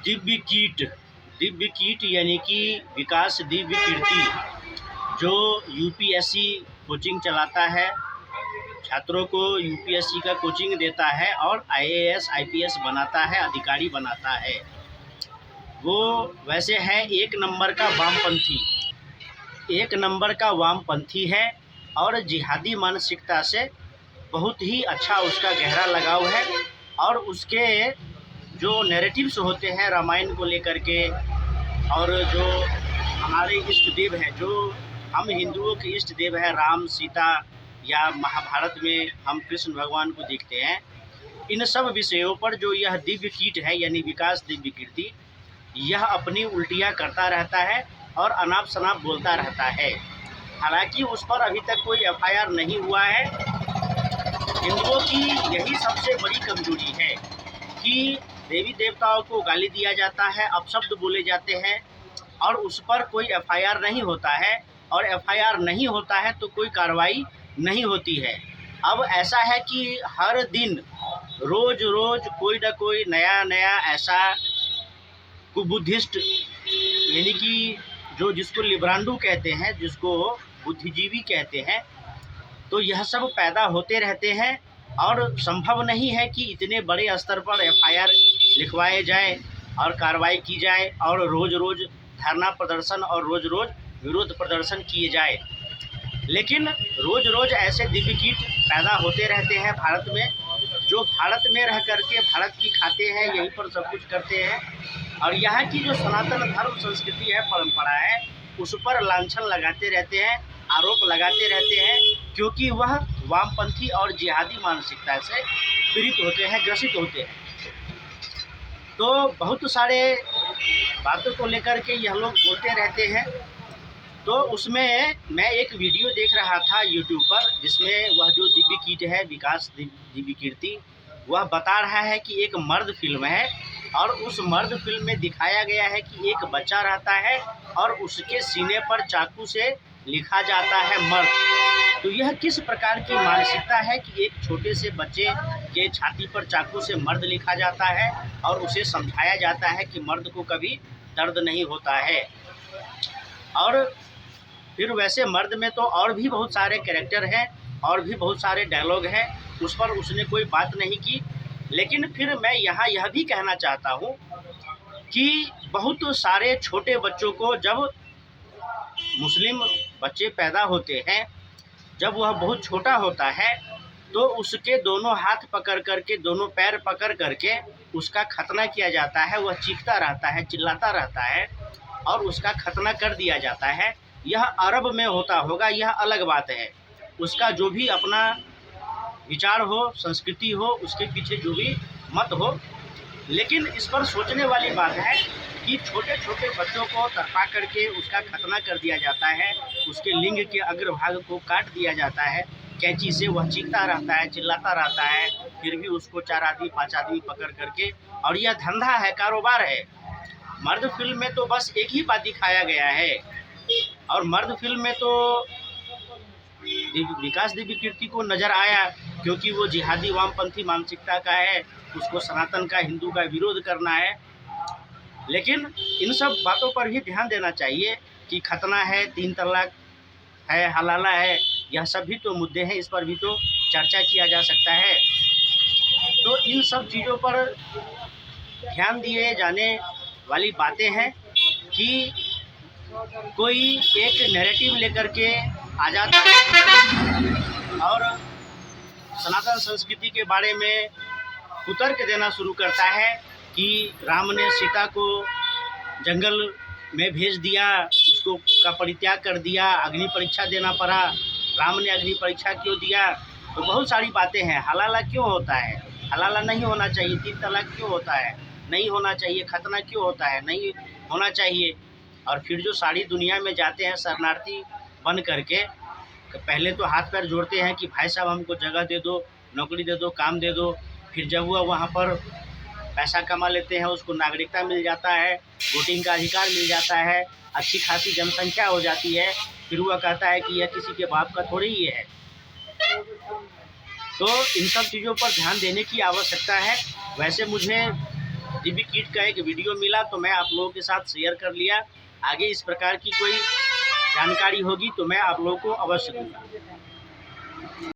दिव्य कीट। दिव्य कीट यानी कि विकास दिव्य कीर्ति, जो यूपीएससी कोचिंग चलाता है, छात्रों को यूपीएससी का कोचिंग देता है और आईएएस आईपीएस बनाता है, अधिकारी बनाता है। वो वैसे है एक नंबर का वामपंथी, एक नंबर का वामपंथी है और जिहादी मानसिकता से बहुत ही अच्छा उसका गहरा लगाव है। और उसके जो नैरेटिव्स होते हैं रामायण को लेकर के, और जो हमारे इष्ट देव हैं, जो हम हिंदुओं के इष्ट देव हैं राम सीता, या महाभारत में हम कृष्ण भगवान को देखते हैं, इन सब विषयों पर जो यह दिव्य कीट है यानी विकास दिव्य कीर्ति, यह अपनी उल्टियाँ करता रहता है और अनाप शनाप बोलता रहता है। हालांकि उस पर अभी तक कोई एफआईआर नहीं हुआ है। हिंदुओं की यही सबसे बड़ी कमजोरी है कि देवी देवताओं को गाली दिया जाता है, अपशब्द बोले जाते हैं और उस पर कोई एफआईआर नहीं होता है, और एफआईआर नहीं होता है तो कोई कार्रवाई नहीं होती है। अब ऐसा है कि हर दिन रोज रोज कोई ना कोई नया नया ऐसा कुबुद्धिस्ट, यानी कि जो जिसको लिब्रांडू कहते हैं, जिसको बुद्धिजीवी कहते हैं, तो यह सब पैदा होते रहते हैं। और संभव नहीं है कि इतने बड़े स्तर पर एफआईआर लिखवाए जाए और कार्रवाई की जाए और रोज़ रोज़ धरना प्रदर्शन और रोज़ रोज़ विरोध प्रदर्शन किए जाए। लेकिन रोज़ रोज़ ऐसे दिव्य कीट पैदा होते रहते हैं भारत में, जो भारत में रह करके भारत की खाते हैं, यहीं पर सब कुछ करते हैं। और यहाँ की जो सनातन धर्म संस्कृति है, परंपरा है, उस पर लांछन लगाते रहते हैं, आरोप लगाते रहते हैं, क्योंकि वह वामपंथी और जिहादी मानसिकता से पीड़ित होते हैं, ग्रसित होते हैं। तो बहुत सारे बातों को लेकर के यह लोग बोलते रहते हैं। तो उसमें मैं एक वीडियो देख रहा था यूट्यूब पर, जिसमें वह जो दिव्य कीट है विकास दिव्य कीर्ति, वह बता रहा है कि एक मर्द फिल्म है और उस मर्द फिल्म में दिखाया गया है कि एक बच्चा रहता है और उसके सीने पर चाकू से लिखा जाता है मर्द। तो यह किस प्रकार की मानसिकता है कि एक छोटे से बच्चे के छाती पर चाकू से मर्द लिखा जाता है और उसे समझाया जाता है कि मर्द को कभी दर्द नहीं होता है। और फिर वैसे मर्द में तो और भी बहुत सारे कैरेक्टर हैं और भी बहुत सारे डायलॉग हैं, उस पर उसने कोई बात नहीं की। लेकिन फिर मैं यहाँ यह भी कहना चाहता हूँ कि बहुत सारे छोटे बच्चों को, जब मुस्लिम बच्चे पैदा होते हैं, जब वह बहुत छोटा होता है तो उसके दोनों हाथ पकड़ करके, दोनों पैर पकड़ करके उसका खतना किया जाता है। वह चीखता रहता है, चिल्लाता रहता है और उसका खतना कर दिया जाता है। यह अरब में होता होगा, यह अलग बात है। उसका जो भी अपना विचार हो, संस्कृति हो, उसके पीछे जो भी मत हो, लेकिन इस पर सोचने वाली बात है कि छोटे छोटे बच्चों को तरपा करके उसका खतना कर दिया जाता है, उसके लिंग के अग्रभाग को काट दिया जाता है कैंची से। वह चीखता रहता है, चिल्लाता रहता है, फिर भी उसको 4 आदमी 5 आदमी पकड़ करके, और यह धंधा है, कारोबार है। मर्द फिल्म में तो बस एक ही बात दिखाया गया है, और मर्द फिल्म में तो विकास दिव्य कीर्ति को नज़र आया क्योंकि वो जिहादी वामपंथी मानसिकता का है, उसको सनातन का, हिंदू का विरोध करना है। लेकिन इन सब बातों पर भी ध्यान देना चाहिए कि खतना है, 3 तलाक है, हलाला है, यह सब भी तो मुद्दे हैं, इस पर भी तो चर्चा किया जा सकता है। तो इन सब चीज़ों पर ध्यान दिए जाने वाली बातें हैं कि कोई एक नैरेटिव लेकर के आ जाता है और सनातन संस्कृति के बारे में कुतर्क देना शुरू करता है कि राम ने सीता को जंगल में भेज दिया, उसको का परित्याग कर दिया, अग्नि परीक्षा देना पड़ा, राम ने अग्नि परीक्षा क्यों दिया। तो बहुत सारी बातें हैं। हलाला क्यों होता है, हलाला नहीं होना चाहिए। 3 तलाक क्यों होता है, नहीं होना चाहिए। खतना क्यों होता है, नहीं होना चाहिए। और फिर जो सारी दुनिया में जाते हैं शरणार्थी बन करके, पहले तो हाथ पैर जोड़ते हैं कि भाई साहब हमको जगह दे दो, नौकरी दे दो, काम दे दो। फिर जब वह वहाँ पर पैसा कमा लेते हैं, उसको नागरिकता मिल जाता है, वोटिंग का अधिकार मिल जाता है, अच्छी खासी जनसंख्या हो जाती है, फिर वह कहता है कि यह किसी के बाप का थोड़ी ही है। तो इन सब चीज़ों पर ध्यान देने की आवश्यकता है। वैसे मुझे दिव्य किट का एक वीडियो मिला तो मैं आप लोगों के साथ शेयर कर लिया। आगे इस प्रकार की कोई जानकारी होगी तो मैं आप लोगों को अवश्य दूँगा।